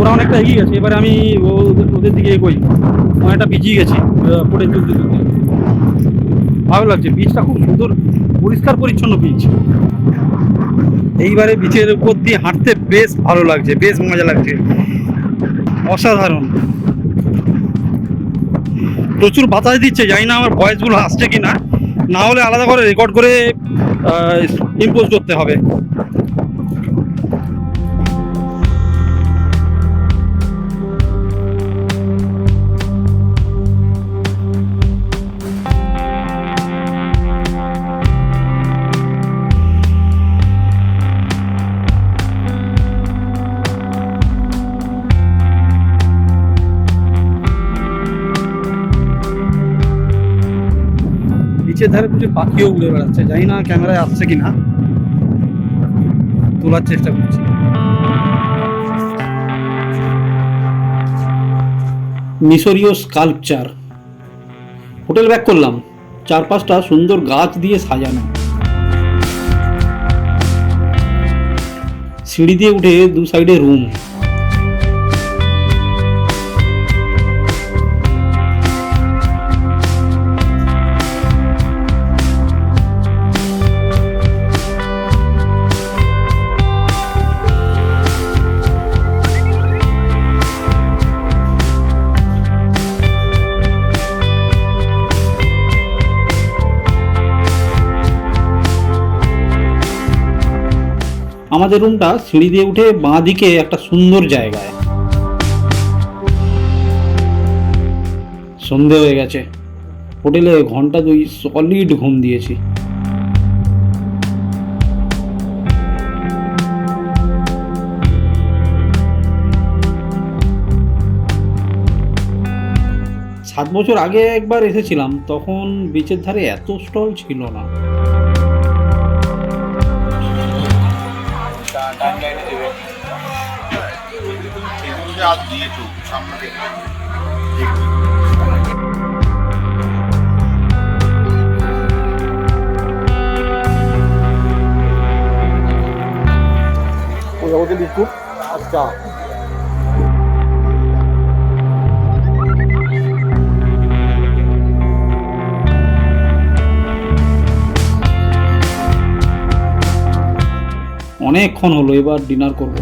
ওরা অনেকটা এগিয়ে গেছে, এবারে আমি ওদের দিকে এগোই, অনেকটা পিছিয়ে গেছি পড়ে তুলতে তুলতে। ভালো লাগছে, বীজটা খুব সুন্দর, পরিষ্কার পরিচ্ছন্ন বীজ। এইবারে বীচের উপর দিয়ে হাঁটতে বেশ ভালো লাগছে, বেশ মজা লাগছে, অসাধারণ। প্রচুর বাতাস দিচ্ছে, জানি না আমার ভয়েসগুলো আসছে কি না, না হলে আলাদা করে রেকর্ড করে ইম্পোজ করতে হবে। নিচের ধারে কিছু পাখিও উড়ে বেড়াচ্ছে, জানি না ক্যামেরায় আসছে কিনা, তোলার চেষ্টা করছি। মিশরীয় স্কাল্পচার। হোটেল ব্যাক করলাম, চারপাশটা সুন্দর গাছ দিয়ে সাজানো। সিঁড়ি দিয়ে উঠে দু সাইডে রুম। আমাদের রুমটা সিঁড়ি দিয়ে উঠে বাঁ দিকে একটা সুন্দর জায়গায়। সন্ধে হয়ে গেছে, হোটেলে ঘন্টা 2 সলিড ঘুম দিয়েছি। সাত বছর আগে একবার এসেছিলাম, তখন বিচের ধারে এত স্টল ছিল না। ওকে বিস্কুট, আচ্ছা অনেকক্ষণ হলো, এবার ডিনার করব।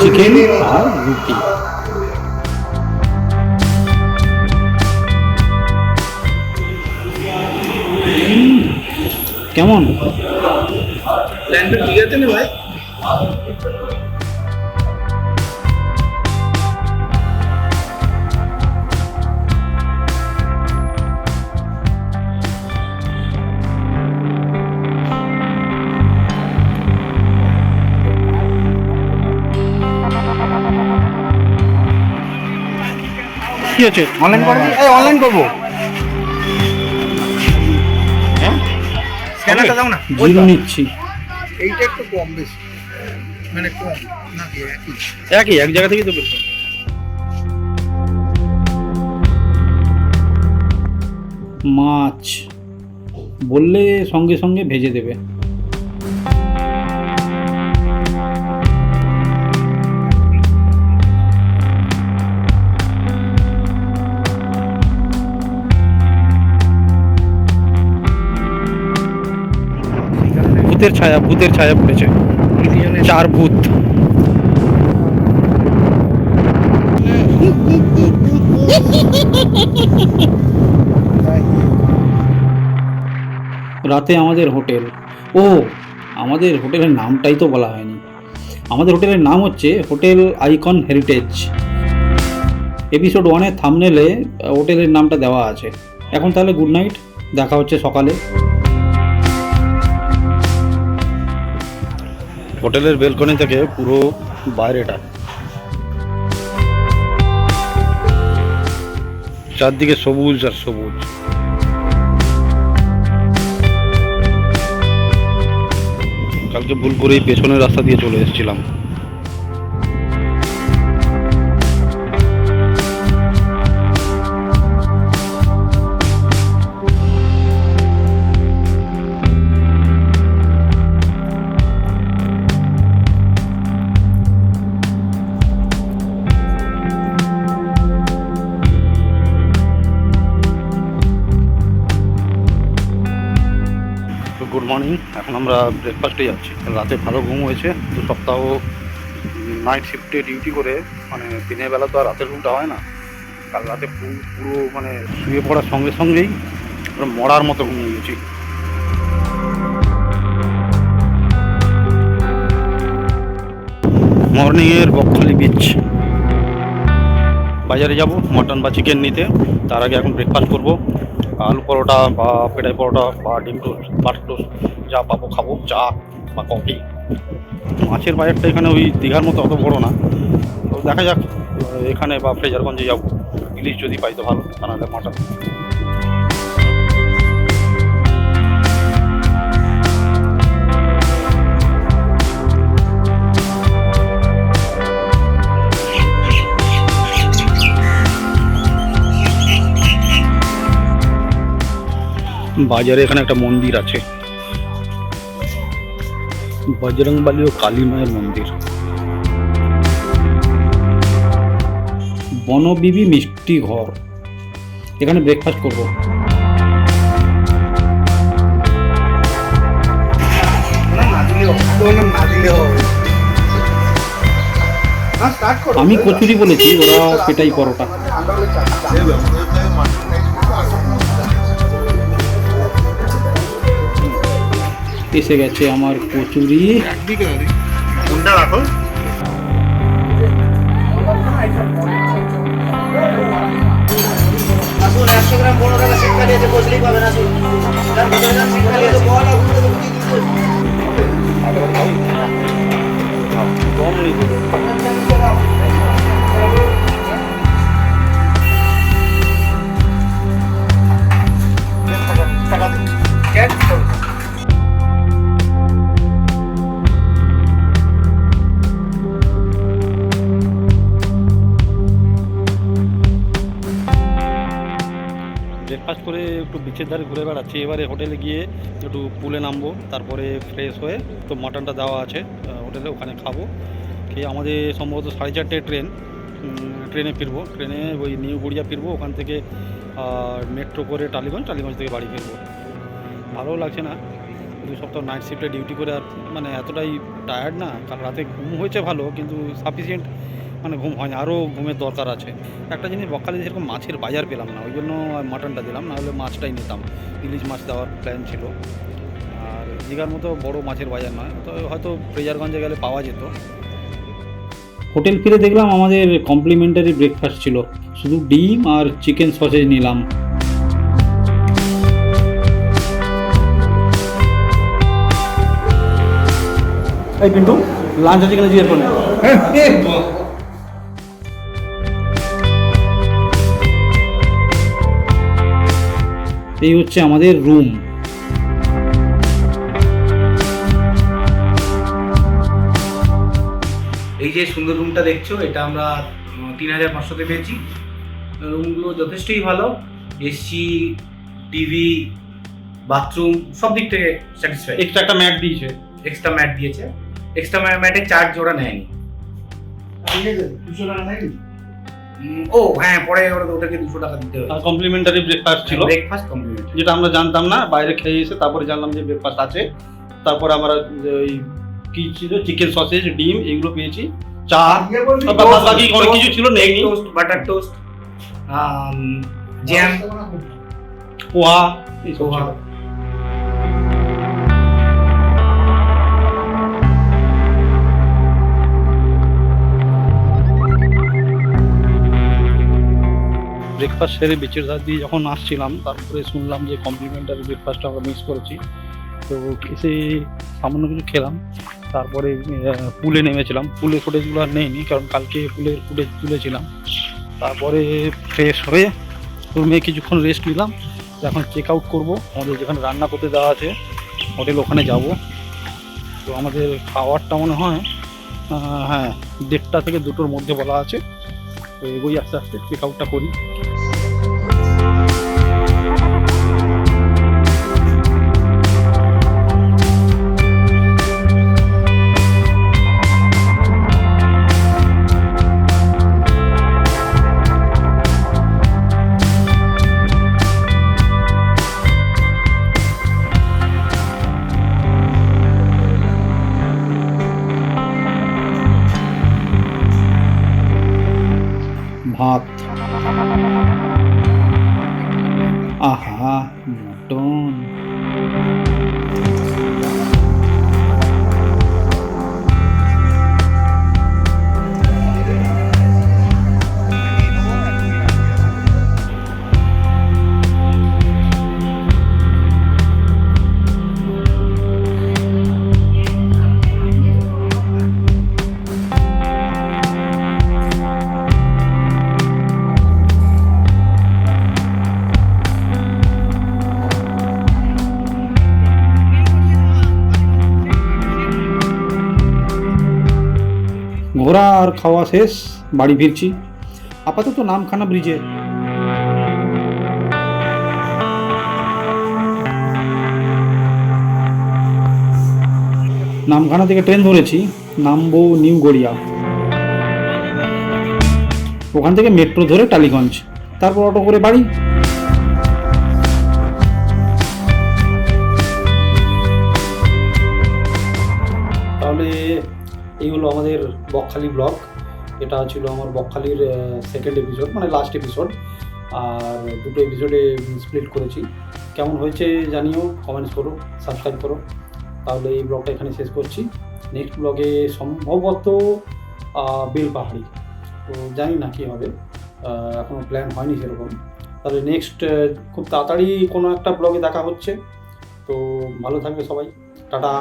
চিকেন আর রুটি। কেমন ঠিক আছে না ভাই? কি আছে? অনলাইন করে দিই, অনলাইন করবো। হ্যাঁ, স্ক্যানারটা দাও না, জিরো নিচ্ছি। এইটা একটু কম বেশি, মানে কম নাকি একই এক জায়গা থেকেই তো বের। মাছ বললে সঙ্গে সঙ্গে ভেজে দেবে। ভূতের ছায়া পড়েছে, 4 ভূত। রাতে আমাদের হোটেল, আমাদের হোটেলের নামটাই তো বলা হয়নি। আমাদের হোটেলের নাম হচ্ছে হোটেল আইকন হেরিটেজ। এপিসোড 1-এর থাম্বনেলে হোটেলের নামটা দেওয়া আছে। এখন তাহলে গুড নাইট, দেখা হচ্ছে সকালে। হোটেলের বেলকনি থেকে পুরো বাইরেটা চারদিকে সবুজ আর সবুজ। কালকে ভুল করেই পেছনের রাস্তা দিয়ে চলে এসেছিলাম। গুড মর্নিং, এখন আমরা ব্রেকফাস্টে যাচ্ছি। রাতে ভালো ঘুম হয়েছে, 2 সপ্তাহ নাইট শিফটে ডিউটি করে, মানে দিনের বেলা তো আর রাতের ঘুমটা হয় না। কাল রাতে পুরো মানে শুয়ে পড়ার সঙ্গে সঙ্গেই মরার মতো ঘুমিয়ে গেছি। মর্নিংয়ের বকখালি বিচ। বাজারে যাব মটন বা চিকেন নিতে, তার আগে এখন ব্রেকফাস্ট করব। আলু পরোটা বা পেটাই পরোটা বা ডিম টোস্ট, বাটার টোস্ট যা পাবো খাবো, চা বা কফি। মাছের বাজারটা এখানে ওই দীঘার মতো অত বড়ো না, তো দেখা যাক এখানে বা ফ্রেজারগঞ্জে যাবো। ইলিশ যদি পাই তো ভালো, তা নাহলে মাটন। বাজারে এখানে একটা মন্দির আছে, বজরংবলী ও কালী মায়ের মন্দির। বনবিবি মিষ্টি ঘর, এখানে ব্রেকফাস্ট করব। আমি কচুরি বলেছি, ওরা পেটাই পরোটা। এসে গেছে আমার কচুরি। ব্রেকফাস্ট করে একটু বিচের ধারে ঘুরে বেড়াচ্ছি। এবারে হোটেলে গিয়ে একটু পুলে নামবো, তারপরে ফ্রেশ হয়ে তো মাটনটা দেওয়া আছে হোটেলে, ওখানে খাবো। খেয়ে আমাদের সম্ভবত 4:30 ট্রেনে ফিরবো। ট্রেনে ওই নিউ গড়িয়া ফিরবো, ওখান থেকে মেট্রো করে টালিগঞ্জ থেকে বাড়ি ফিরবো। ভালোও লাগছে না, 2 সপ্তাহ নাইট শিফটে ডিউটি করে আর মানে এতটাই টায়ার্ড না। কাল রাতে ঘুম হয়েছে ভালো, কিন্তু সাফিসিয়েন্ট মানে ঘুম হয়নি, আরও ঘুমের দরকার আছে। একটা জিনিস বকখালিতে সেরকম মাছের বাজার পেলাম না, ওই জন্য মাটনটা দিলাম, না হলে মাছটাই নিতাম। ইলিশ মাছ দেওয়ার প্ল্যান ছিল। আর দীঘার মতো বড় মাছের বাজার নয়, তো হয়তো ফ্রেজারগঞ্জে গেলে পাওয়া যেত। হোটেল ফিরে দেখলাম আমাদের কমপ্লিমেন্টারি ব্রেকফাস্ট ছিল, শুধু ডিম আর চিকেন সসেজ নিলাম। এই পিন্টু, লাঞ্চ আছে কিনা জিজ্ঞেস করুন। এই হচ্ছে আমাদের রুম। এই যে সুন্দর রুমটা দেখছো, এটা আমরা 3500-তে পেয়েছি। রুমগুলো যথেষ্টই ভালো, এসি, টিভি, বাথরুম সব দিক থেকে স্যাটিসফাই। এক্সট্রা একটা ম্যাট দিয়েছে, এক্সট্রা ম্যাট দিয়েছে। এক্সট্রা ম্যাটের চার্জ ওরা নেয়নি। 200 টাকা নেয়নি? ও হ্যাঁ, পরে ওটাকে 200 টাকা দিতে হবে। আর কমপ্লিমেন্টারি ব্রেকফাস্ট ছিল, ব্রেকফাস্ট কমপ্লিমেন্টারি, যেটা আমরা জানতাম না। বাইরে খেয়ে এসে তারপরে জানলাম যে ব্রেকফাস্ট আছে। তারপরে আমরা ওই কি ছিল, চিকেন সসেজ, ডিম এগুলো পেয়েছি, চা, বাকি অনেক কিছু ছিল নেই। টোস্ট, বাটার টোস্ট, জ্যাম, পোহা এইসব ছিল। ব্রেকফাস্ট সেরে বিচের ধার দিয়ে যখন আসছিলাম, তারপরে শুনলাম যে কমপ্লিমেন্টারি ব্রেকফাস্টটা আমরা মিস করেছি। তো এসে সামান্য কিছু খেলাম, তারপরে পুলে নেমেছিলাম। পুলের ফুটেজগুলো আর নেইনি, কারণ কালকে পুলের ফুটেজ তুলেছিলাম। তারপরে ফ্রেশ হয়ে রুমে কিছুক্ষণ রেস্ট নিলাম। তো এখন চেক আউট করবো, আমাদের যেখানে রান্না করতে দেওয়া আছে হোটেল, ওখানে যাব। তো আমাদের খাওয়ারটা মনে হয় হ্যাঁ 1:30 থেকে 2টোর মধ্যে বলা আছে। তো এগোই আস্তে আস্তে, চেক আউটটা করি। ভাত, আহা মটন, ঘোরা আর খাওয়া শেষ, বাড়ি ফিরছি। আপাতত নামখানা ব্রিজে। নামখানা থেকে ট্রেন ধরেছি, নামবো নিউ গড়িয়া, ওখান থেকে মেট্রো ধরে টালিগঞ্জ, তারপর অটো করে বাড়ি। তাহলে এই হলো আমাদের বকখালি ব্লগ। এটা ছিল আমার বকখালির সেকেন্ড এপিসোড, মানে লাস্ট এপিসোড। আর 2টো এপিসোডে স্প্লিট করেছি। কেমন হয়েছে জানিও, কমেন্টস করো, সাবস্ক্রাইব করো। তাহলে এই ব্লগটা এখানে শেষ করছি। নেক্সট ব্লগে সম্ভবত বেলপাহাড়ি, তো জানি না কী হবে, এখনও প্ল্যান হয়নি সেরকম। তাহলে নেক্সট খুব তাড়াতাড়ি কোনো একটা ব্লগে দেখা হচ্ছে। তো ভালো থাকবে সবাই, টাটা।